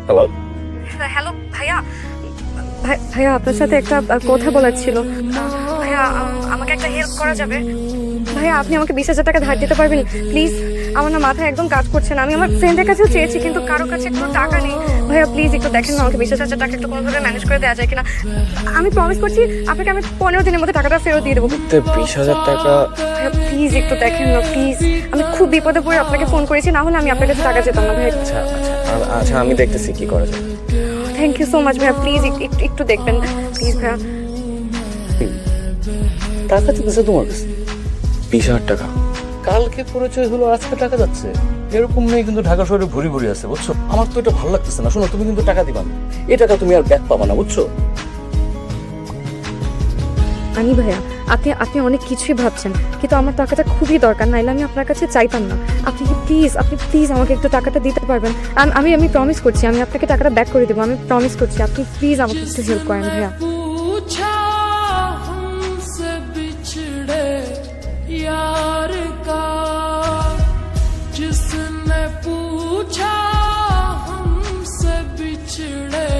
Hello. Hello ভাইয়া, ভাইয়া আপনার সাথে একটা কথা বলার ছিল। ভাইয়া আমাকে একটা হেল্প করা যাবে? ভাইয়া আপনি আমাকে 20,000 টাকা ধার দিতে পারবেন প্লিজ? আমার না মাথায় একদম কাজ করছে না। আমি আমার ফ্রেন্ডের কাছেও চেয়েছি কিন্তু কারো কাছে কোনো টাকা নেই। ভাইয়া প্লিজ একটু দেখেন না, আমাকে 20,000 টাকা একটু কোনোভাবে ম্যানেজ করে দেওয়া যায় কিনা। আমি প্রমিস করছি আপনাকে আমি 15 দিনের মধ্যে টাকাটা ফেরত দিয়ে দেবো। 20,000 টাকা? ভাইয়া প্লিজ একটু দেখেন না প্লিজ। আমি খুব বিপদে পড়ে আপনাকে ফোন করেছি, না হলে আমি আপনার কাছে টাকা যেতাম না ভাইয়া। আচ্ছা আচ্ছা আচ্ছা, আমি দেখতেছি কি করা যায়। থ্যাংক ইউ সো মাচ ভাইয়া, প্লিজ একটু দেখবেন প্লিজ ভাইয়া। টাকা দিতেছে তোমার কাছে? 20,000 টাকা? কালকে পরিচয় হলো, আজকে টাকা যাচ্ছে। এরকম মেয়ে কিন্তু ঢাকা শহরে ভরি ভরি আছে, বুঝছো? আমার তো এটা ভালো লাগতেছে না। শোনো, তুমি কিন্তু টাকা দিবা না, এই টাকা তুমি আর ব্যাক পাবা না, বুঝছো? আনি ভাইয়া, আপনি অনেক কিছুই ভাবছেন কিন্তু আমার টাকাটা খুবই দরকার, নাইলে আমি আপনার কাছে চাইতাম না। আপনি প্লিজ আমাকে একটু টাকাটা দিতে পারবেন? আমি প্রমিস করছি আমি আপনাকে টাকাটা ব্যাক করে দেবো, আমি প্রমিস করছি। আপনি প্লিজ আমাকে একটু হেল্প করেন ভাইয়া। यार का जिसने पूछा हमसे बिछड़े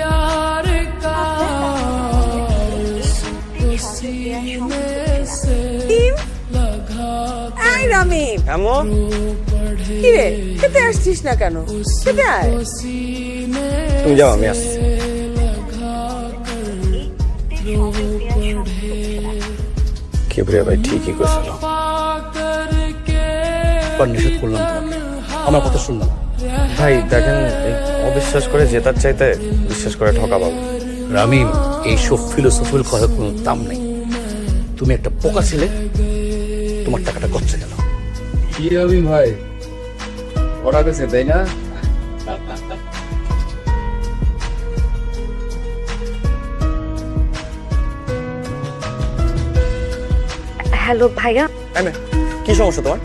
यार का उसको सीने से लगा এই রামি, এমন কি রে খেতে আসছিস না কেন? খেতে আয়। सीने তুমি যাও, আমি আসছি। কিবরিয়া ভাই ঠিকই কইছিল। নিষেধ করলাম তোমাকে, আমার কথা শুনলাম। ভাই দেখেন, এই অবিশ্বাস করে জেতার চাইতে বিশ্বাস করে ঠকা পাবো। রামিম, এইসব ফিলোসফির কথা কোনো দাম নেই। তুমি একটা পোকা ছেলে, তোমার টাকাটা গচ্ছে গেল। কি আমি ভাই ওরা গেছে তাই না? হ্যালো ভাইয়া। কি সমস্যা তোমার?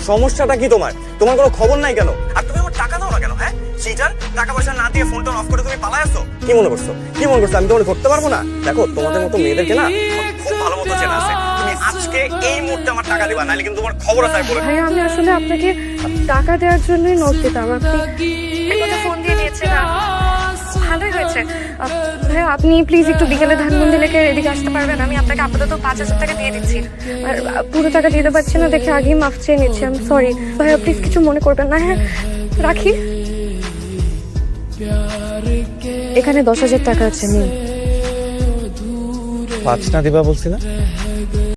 সমস্যাটা কি তোমার? তোমার কোনো খবর নাই কেন? আর তুমি আমার টাকা দাও না কেন? হ্যাঁ চিটার, টাকা পয়সা না দিয়ে ফোনটা অফ করে তুমি পালায় আসছো। কি মনে করছো আমি তোমাকে ধরতে পারবো না? দেখো তোমাদের মতো মেয়েদেরকে না আমার খুব ভালো মতো চেনা আছে। তুমি আজকে এই মুহূর্তে আমার টাকা দিবা, নাহলে কিন্তু তোমার খবর আছে বলে। ভাইয়া আমি আসলে আপনাকে টাকা দেওয়ার জন্যই নোট দিতাম, আপনি এই কথা ফোন দিয়ে দিয়েছেন না, ভালোই হয়েছে। ভাইয়া আপনি প্লিজ একটু বিকেলে ধানমন্ডি লেকে এদিকে আসতে পারবেন? আমি আপনাকে আপাতত 5,000 টাকা দিয়ে দিচ্ছি, আর পুরো টাকা দিতে পারছি না দেখে আগেই মাফ চেয়ে নিচ্ছি। আমি সরি ভাইয়া, প্লিজ কিছু মনে করবেন না। হ্যাঁ রাখি। এখানে 10,000 টাকা আছে, নিন। 5 না দিবা বলছি না?